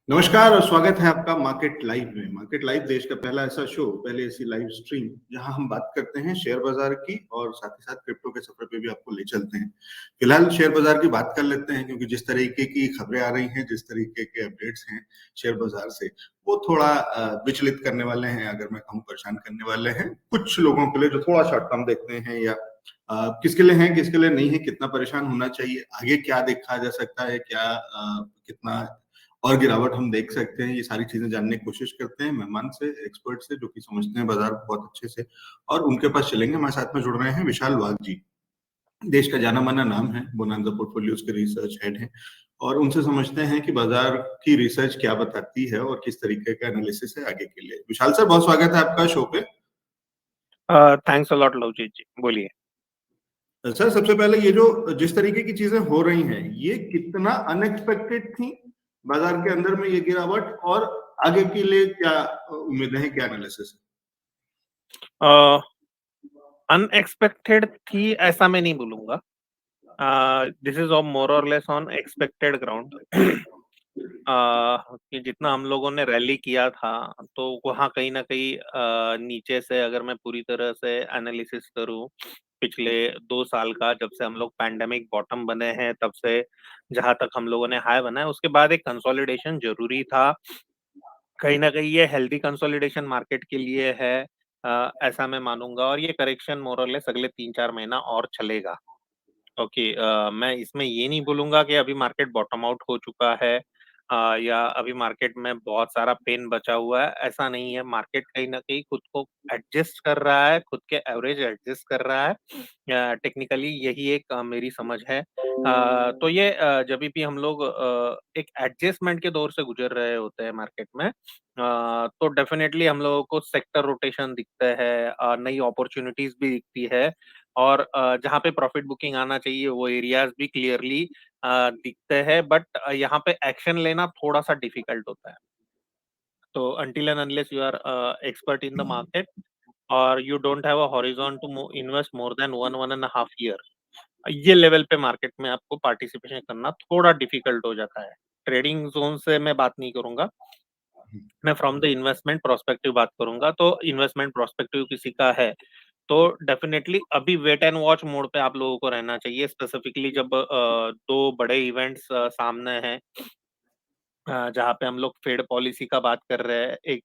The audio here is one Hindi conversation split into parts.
नमस्कार और स्वागत है आपका मार्केट लाइव में। मार्केट लाइव देश का पहला ऐसा शो, पहले ऐसी लाइव स्ट्रीम जहां हम बात करते हैं शेयर बाजार की और साथ ही साथ क्रिप्टो के सफर पे भी आपको ले चलते हैं। फिलहाल शेयर बाजार की बात कर लेते हैं क्योंकि जिस तरीके की खबरें आ रही हैं, जिस तरीके के अपडेट्स हैं शेयर बाजार से, वो थोड़ा विचलित करने वाले हैं, अगर मैं कहूँ परेशान करने वाले हैं कुछ लोगों के लिए जो थोड़ा शॉर्ट टर्म देखते हैं या किसके लिए है किसके लिए नहीं है, कितना परेशान होना चाहिए, आगे क्या देखा जा सकता है, क्या कितना और गिरावट हम देख सकते हैं, ये सारी चीजें जानने की कोशिश करते हैं मेहमान से, एक्सपर्ट से, जो कि समझते हैं बाजार को बहुत अच्छे से। और उनके पास चलेंगे। हमारे साथ में जुड़ रहे हैं विशाल वाघ जी, देश का जाना माना नाम है, बोनांजा पोर्टफोलियोज के रिसर्च हेड हैं, और उनसे समझते हैं कि बाजार की रिसर्च क्या बताती है और किस तरीके का एनालिसिस है आगे के लिए। विशाल सर, बहुत स्वागत है आपका शो पे। थैंक्स अ लॉट लवजीत जी, बोलिए। सर, सबसे पहले ये जो जिस तरीके की चीजें हो रही हैं, ये कितना अनएक्सपेक्टेड थी बाजार के अंदर में ये गिरावट, और आगे के लिए क्या उम्मीदें हैं, क्या एनालिसिस है? अनएक्सपेक्टेड थी ऐसा मैं नहीं बोलूंगा। दिस इज ऑफ मोर और लेस ऑन एक्सपेक्टेड ग्राउंड। कि जितना हम लोगों ने रैली किया था, तो वहाँ कहीं ना कहीं नीचे से अगर मैं पूरी तरह से एनालिसिस करूं, पिछले 2 साल का, जब से हम लोग पैंडेमिक बॉटम बने हैं तब से जहां तक हम लोगों ने हाई बनाया, उसके बाद एक कंसोलिडेशन जरूरी था। कहीं ना कहीं ये हेल्दी कंसोलिडेशन मार्केट के लिए है, ऐसा मैं मानूंगा। और ये करेक्शन मोर और लेस अगले 3-4 महीना और चलेगा। ओके, मैं इसमें ये नहीं बोलूंगा कि अभी मार्केट बॉटम आउट हो चुका है, या अभी मार्केट में बहुत सारा पेन बचा हुआ है, ऐसा नहीं है। मार्केट कहीं ना कहीं खुद को एडजस्ट कर रहा है, खुद के एवरेज एडजस्ट कर रहा है। टेक्निकली यही एक मेरी समझ है। तो ये जब भी हम लोग एक एडजस्टमेंट के दौर से गुजर रहे होते हैं मार्केट में, तो डेफिनेटली हम लोगों को सेक्टर रोटेशन दिखता है, नई अपॉर्चुनिटीज भी दिखती है, और जहाँ पे प्रॉफिट बुकिंग आना चाहिए वो एरियाज भी क्लियरली दिखते हैं। बट यहाँ पे एक्शन लेना थोड़ा सा डिफिकल्ट होता है। तो until and unless you are expert in the market और you don't have a horizon to invest more than 1.5 year, ये लेवल पे मार्केट में आपको पार्टिसिपेशन करना थोड़ा डिफिकल्ट हो जाता है। ट्रेडिंग जोन से मैं बात नहीं करूंगा, मैं फ्रॉम द इन्वेस्टमेंट प्रोस्पेक्टिव बात करूंगा। तो इन्वेस्टमेंट प्रोस्पेक्टिव किसी का है तो डेफिनेटली अभी वेट एंड वॉच मोड पे आप लोगों को रहना चाहिए, स्पेसिफिकली जब दो बड़े इवेंट्स सामने हैं, जहाँ पे हम लोग फेड पॉलिसी का बात कर रहे हैं एक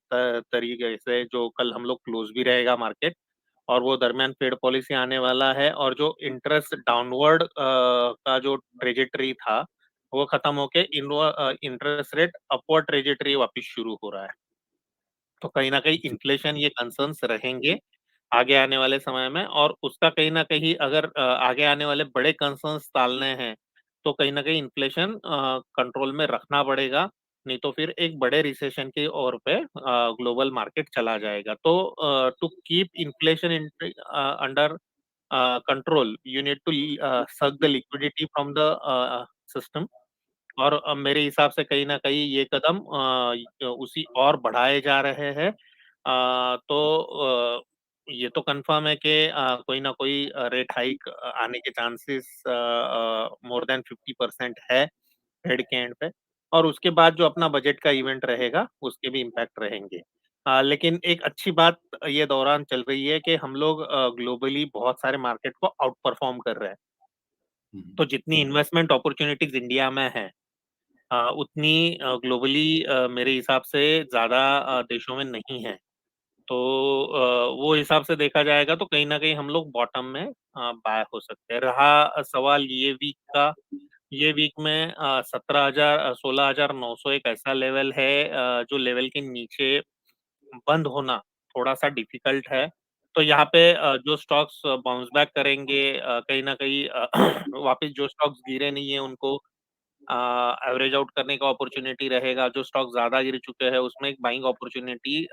तरीके से, जो कल हम लोग क्लोज भी रहेगा मार्केट, और वो दरमियान फेड पॉलिसी आने वाला है, और जो इंटरेस्ट डाउनवर्ड का जो ट्रेजेक्टरी था वो खत्म होके इंटरेस्ट रेट अपवर्ड ट्रेजेक्टरी वापस शुरू हो रहा है। तो कहीं ना कहीं इन्फ्लेशन, ये कंसर्न्स रहेंगे आगे आने वाले समय में, और उसका कहीं ना कहीं अगर आगे आने वाले बड़े कंसर्न्स टालने हैं तो कहीं ना कहीं इन्फ्लेशन कंट्रोल में रखना पड़ेगा, नहीं तो फिर एक बड़े रिसेशन की ओर पे ग्लोबल मार्केट चला जाएगा। तो to keep inflation under control you need to suck the liquidity from the system. और मेरे हिसाब से कहीं न कहीं ये कदम उसी और बढ़ाए जा रहे हैं। तो ये तो कन्फर्म है कि कोई ना कोई रेट हाइक आने के चांसेस मोर देन 50% है फेड के एंड पे, और उसके बाद जो अपना बजट का इवेंट रहेगा उसके भी इम्पैक्ट रहेंगे। लेकिन एक अच्छी बात ये दौरान चल रही है कि हम लोग ग्लोबली बहुत सारे मार्केट को आउट परफॉर्म कर रहे हैं। तो जितनी इन्वेस्टमेंट अपॉर्चुनिटीज इंडिया में है, उतनी ग्लोबली मेरे हिसाब से ज़्यादा देशों में नहीं है। तो वो हिसाब से देखा जाएगा तो कहीं न कहीं हम लोग बॉटम में बाय हो सकते हैं। रहा सवाल ये वीक का, ये वीक में 17,000 16,900 एक ऐसा लेवल है, जो लेवल के नीचे बंद होना थोड़ा-सा डिफिकल्ट है। तो यहाँ पे जो स्टॉक्स बाउंस बैक करेंगे, कहीं न कहीं वापस जो स्टॉक्स गिरे नहीं है उनको एवरेज आउट करने का अपॉर्चुनिटी रहेगा। जो स्टॉक ज़्यादा गिर चुके हैं उसमें एक बाइंग अपॉर्चुनिटी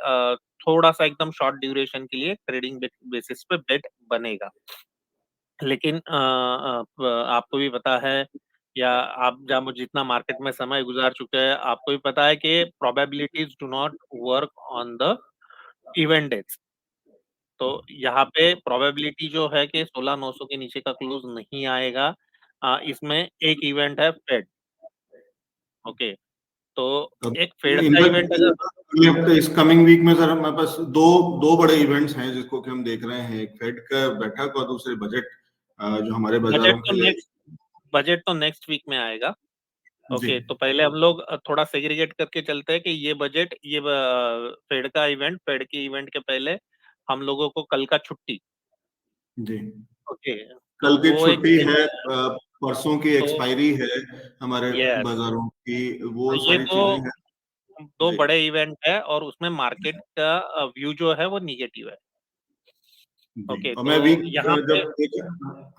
थोड़ा-सा एकदम शॉर्ट ड्यूरेशन के लिए ट्रेडिंग बेसिस पे बेट बनेगा। लेकिन आपको भी पता है, या आप जहाँ जितना मार्केट में समय गुजार चुके हैं, आपको भी पता है कि probabilities do not work on the event days. तो यहाँ पे प्रोबेबिलिटी जो है कि 16,900 के नीचे का क्लोज नहीं आएगा। इसमें एक इवेंट है फेड। ओके, तो अब एक फेड का इवेंट इनफैक्ट अगर अगले हफ्ते इस कमिंग वीक में सर हमारे पास दो बड़े इवेंट्स हैं जिसको कि हम देख रहे हैं, एक फेड का बैठक और दूसरे बजट जो हमारे बजट बाजारों तो के लिए। नेक्स्ट वीक में आएगा। जी ओके, तो पहले हम लोग थोड़ा सेग्रीगेट करके चलते हैं कि ये बजट, ये फेड के इवेंट के पहले हम लोगों को कल का छुट्टी। जी, ओके, कल तो की वो एक छुट्टी है, परसों की तो एक्सपायरी है हमारे यस, बाजारों की, तो वो ये सारी दो चीजें हैं। दो जी बड़े इवेंट है और उसमें मार्केट का व्यू जो है वो निगेटिव है। जी, ओके, और तो मैं वीक यहाँ पे जब एक,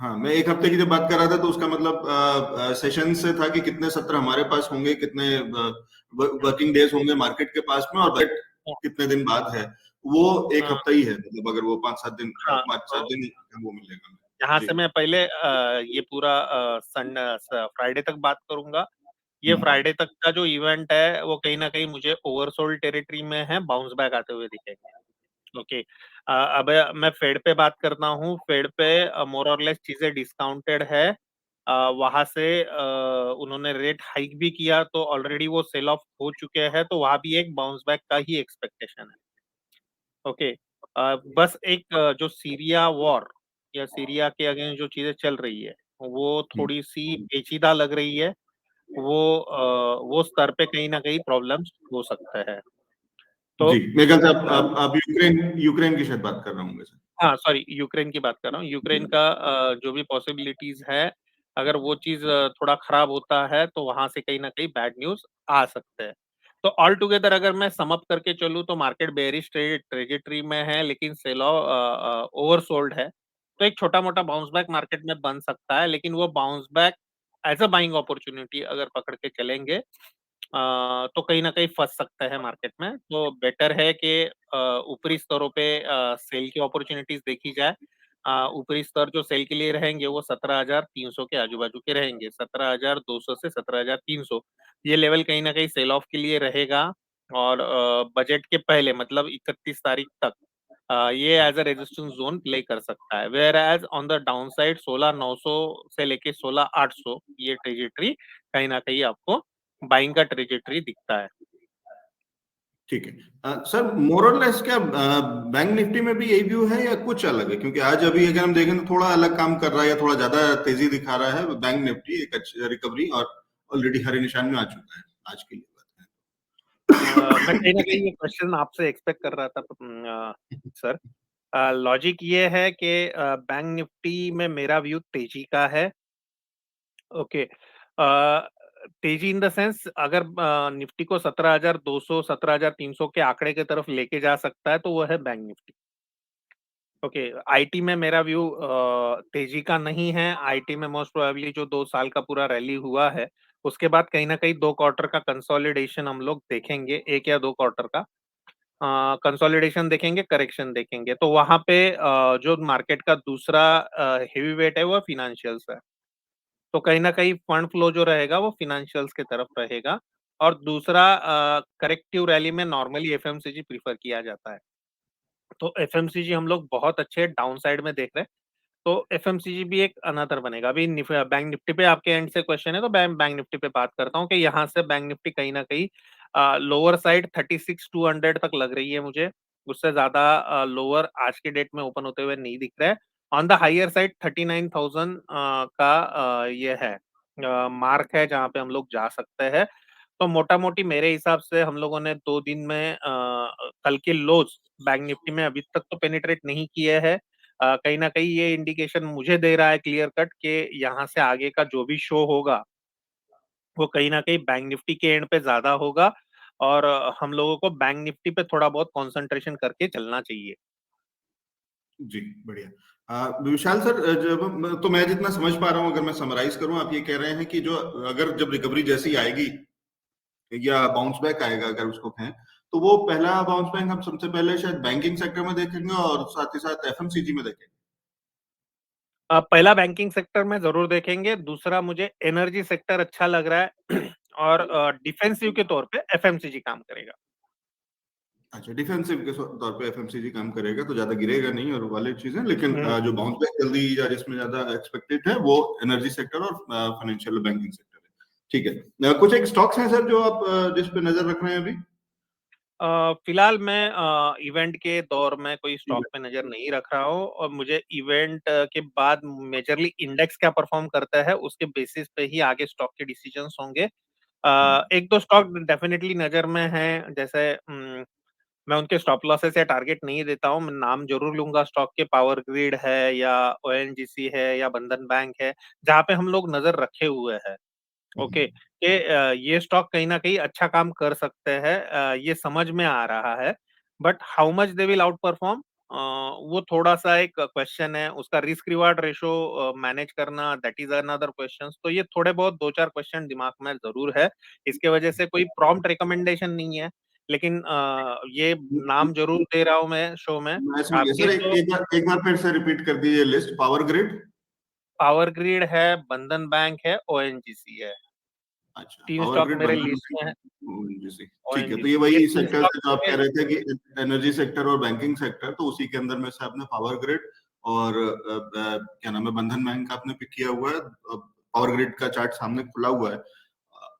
हाँ मैं एक हफ्ते की जब बात कर रहा था तो उसका मतलब सेशन से था कि कितने सत्र हमारे पास होंगे, कितने वर्किंग डेज होंगे मार्केट के पास में, और बजट कितने दिन बाद है। वो एक हाँ हफ्ता ही है, मतलब अगर वो 5-7 दिन हाँ, 5-7 दिन वो मिलेगा। यहाँ जी से मैं पहले ये पूरा फ्राइडे तक बात करूंगा। ये फ्राइडे तक का जो इवेंट है वो कहीं ना कहीं मुझे ओवरसोल्ड टेरिटरी में है, बाउंस बैक आते हुए दिखेंगे। ओके, अब मैं फेड पे बात करता हूँ। फेड पे मोर और लेस चीजें डिस्काउंटेड है। वहां से उन्होंने रेट हाइक भी किया तो ऑलरेडी वो सेल ऑफ हो चुके हैं, तो वहां भी एक बाउंस बैक का ही एक्सपेक्टेशन है। ओके, बस एक जो सीरिया वॉर या सीरिया के अगेंस्ट जो चीजें चल रही है वो थोड़ी सी पेचीदा लग रही है। वो स्तर पे कहीं ना कहीं प्रॉब्लम्स हो सकते हैं। तो जी, मेरे ख्याल से आप यूक्रेन यूक्रेन की शायद बात कर रहे होंगे सर। हाँ, सॉरी, यूक्रेन की बात कर रहा हूँ। यूक्रेन का जो भी पॉसिबिलिटीज है, अगर वो चीज थोड़ा खराब होता है तो वहां से कहीं ना कहीं बैड न्यूज आ सकते हैं। तो ऑल टुगेदर अगर मैं सम अप करके चलूँ तो मार्केट बेयरिश ट्रेजेक्टरी में है, लेकिन सेल ओवरसोल्ड है। तो एक छोटा मोटा बाउंस बैक मार्केट में बन सकता है, लेकिन वो bounce back as a buying opportunity अगर पकड़ के चलेंगे तो कहीं न कहीं फँस सकते हैं मार्केट में। तो बेटर है कि ऊपरी स्तरों पे सेल की अपॉर्च्युनिटीज़ देखी जाए। ऊपरी स्तर जो सेल के लिए रहेंगे वो 17,300 के आजू-बाजू के रहेंगे। 17,200 से 17,300 ये लेवल कहीं न कहीं सेल ऑफ के लिए रहेगा। और बजट के पहले मतलब 31 तारीख तक ये as a resistance zone play कर सकता है। Where as on the downside 16,900 से लेके 16,800 ये ट्रेजेक्टरी कहीं न कहीं आपको बाइंग का ट्रेजेक्टरी दिखता है। ठीक है, सर मोर और लेस क्या बैंक निफ्टी में भी यही व्यू है या कुछ अलग है? क्योंकि आज अभी अगर हम देखें तो थोड़ा अलग काम कर रहा है या थोड़ा ज्यादा तेजी दिखा रहा है बैंक निफ्टी, एक अच्छी रिकवरी, और ऑलरेडी हरे निशान में आ चुका है आज के लिए बात मैं कहीं न है। कहीं ये क्वेश्चन आपसे एक्सपेक्ट कर रहा था सर। लॉजिक ये है कि बैंक निफ्टी में मेरा व्यू तेजी का है। ओके, तेजी इन द सेंस अगर निफ्टी को 17,200 17,300 के आंकड़े की तरफ लेके जा सकता है तो वो है बैंक निफ्टी। ओके, आईटी में मेरा व्यू तेजी का नहीं है। आईटी में मोस्ट प्रोबेबली जो 2 साल का पूरा रैली हुआ है, उसके बाद कहीं न कहीं 2 क्वार्टर का कंसोलिडेशन हम लोग देखेंगे, 1 या 2 क्वार्टर का। कंसोलिडेशन देखेंगे, करेक्शन देखेंगे। तो वहाँ पे जो मार्केट का दूसरा हेवी वेट है वो फाइनेंशियल्स है। तो कहीं न कहीं फंड फ्लो जो रहेगा वो फाइनेंशियल्स की तरफ रहेगा। और दूसरा करेक्टिव रैली में नॉर्मली एफएमसीजी प्रेफर किया जाता है। तो एफएमसीजी हम लोग बहुत अच्छे डाउनसाइड में देख रहे हैं। तो एफएमसीजी भी एक अनदर बनेगा। अभी बैंक निफ्टी पे आपके एंड से क्वेश्चन है तो बैंक बैंक निफ्टी पे बात करता हूँ कि यहाँ से बैंक निफ्टी कहीं न कहीं लोअर साइड 36,200 तक लग रही है मुझे। उससे ज़्यादा लोअर आज के डेट में ओपन होते हुए नहीं दिख रहा है। ऑन द हायर साइड 39,000 का ये है मार्क है जहाँ पे हम लोग जा सकते हैं। तो मोटा-मोटी मेरे हिसाब से हम लोगों ने 2 दिन में कल के लोज़ बैंक निफ्टी में अभी तक तो पेनिट्रेट नहीं किए हैं। कहीं न कहीं ये इंडिकेशन मुझे दे रहा है क्लियर कट कि यहाँ से आगे का जो भी शो होगा, वो कहीं न कहीं बैंक निफ्टी के एंड पे ज़्यादा होगा। और हम लोगों को बैंक निफ्टी पे थोड़ा बहुत कंसंट्रेशन करके चलना चाहिए। जी, बढ़िया। विशाल सर, तो मैं जितना समझ पा रहा हूँ, अगर मैं समराइज करूँ, आप ये कह रहे हैं कि जो अगर जब रिकवरी जैसी आएगी या बाउंस बैक आएगा अगर उसको कहें, तो वो पहला बाउंस बैक हम सबसे पहले शायद बैंकिंग सेक्टर में देखेंगे और साथ ही साथ एफएमसीजी में देखेंगे। पहला बैंकिंग सेक्टर में ज़रूर देखेंगे, दूसरा मुझे एनर्जी सेक्टर अच्छा लग रहा है और डिफेंसिव के तौर पे एफएमसीजी काम करेगा। अच्छा, डिफेंसिव के तौर पे एफएमसीजी काम करेगा तो ज्यादा गिरेगा नहीं और वाले चीजें, लेकिन हुँ। जो बाउंस बैक जल्दी या जिसमें ज्यादा एक्सपेक्टेड है वो एनर्जी सेक्टर और फाइनेंशियल बैंकिंग सेक्टर है। ठीक है। कुछ एक स्टॉक्स हैं सर जो आप जिस पे नजर रख रहे हैं अभी? फिलहाल मैं इवेंट के दौर में कोई ठीक स्टॉक पे है। नजर नहीं रख रहा हूँ, और मुझे इवेंट के बाद मेजरली इंडेक्स क्या परफॉर्म करता है उसके बेसिस पे ही आगे स्टॉक के डिसीजंस होंगे। एक दो स्टॉक डेफिनेटली नजर में है, जैसे मैं उनके स्टॉप लॉसेस या टारगेट नहीं देता हूँ, मैं नाम जरूर लूंगा स्टॉक के, पावर ग्रिड है या ओएनजीसी है या बंधन बैंक है, जहाँ पे हम लोग नजर रखे हुए हैं। ओके, कि ये स्टॉक कहीं ना कहीं अच्छा काम कर सकते हैं, ये समझ में आ रहा है। But how much they will out perform, वो थोड़ा सा एक क्वेश्चन है, उसका रिस्क रिवार्ड रेशो मैनेज करना, दैट इज अनदर क्वेश्चन। तो ये थोड़े बहुत दो चार क्वेश्चन दिमाग में जरूर है, इसके वजह से कोई प्रॉम्प्ट रिकमेंडेशन नहीं है, लेकिन ये नाम जरूर दे रहा हूँ मैं शो में मैं समझ गया आपके। सर, तो एक बार फिर से रिपीट कर दीजिए list. Power grid, power grid है, बंधन बैंक है, ओएनजीसी है, अच्छा तीन पावर स्टॉक ग्रिड, मेरे बंधन लिस्ट में है। Bank, ONGC. ठीक है, तो ये ओएनजीसी, ये वही तीन सेक्टर स्टॉक है जो आप मेरे। कह रहे थे कि एनर्जी सेक्टर और बैंकिंग सेक्टर, तो उसी के अंदर में से आपने पावर ग्रिड और क्या नाम है, बंधन बैंक का आपने पिक किया हुआ है। पावर ग्रिड का चार्ट सामने खुला हुआ है,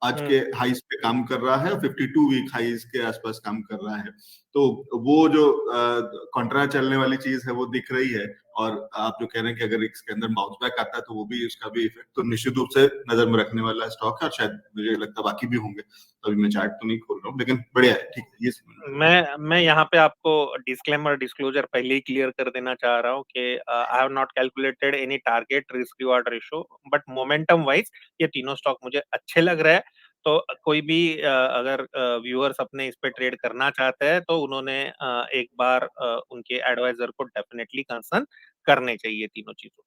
आज के हम्म हाईज पे काम कर रहा है, 52 वीक हाईज के आसपास काम कर रहा है। तो वो जो कॉन्ट्रा चलने वाली चीज है वो दिख रही है। और आप जो कह रहे हैं कि अगर इसके अंदर बाउंस बैक आता है तो वो भी, उसका भी इफेक्ट तो निश्चित रूप से नजर में रखने वाला स्टॉक है, और शायद मुझे लगता है बाकी भी होंगे। तो अभी मैं चार्ट तो नहीं खोल रहा हूँ, लेकिन बढ़िया है, ठीक है, ये समझ में आ गया। मैं यहाँ पे आपको डिस्क्लेमर डिस्क्लोजर पहले ही क्लियर कर देना चाह रहा हूँ कि I have not calculated any target risk reward ratio, but momentum wise ये तीनों स्टॉक मुझे अच्छे लग रहे हैं। तो कोई भी अगर व्यूअर्स अपने इस पे ट्रेड करना चाहते हैं तो उन्होंने एक बार उनके एडवाइजर को डेफिनेटली कंसर्न करने चाहिए तीनों चीजों।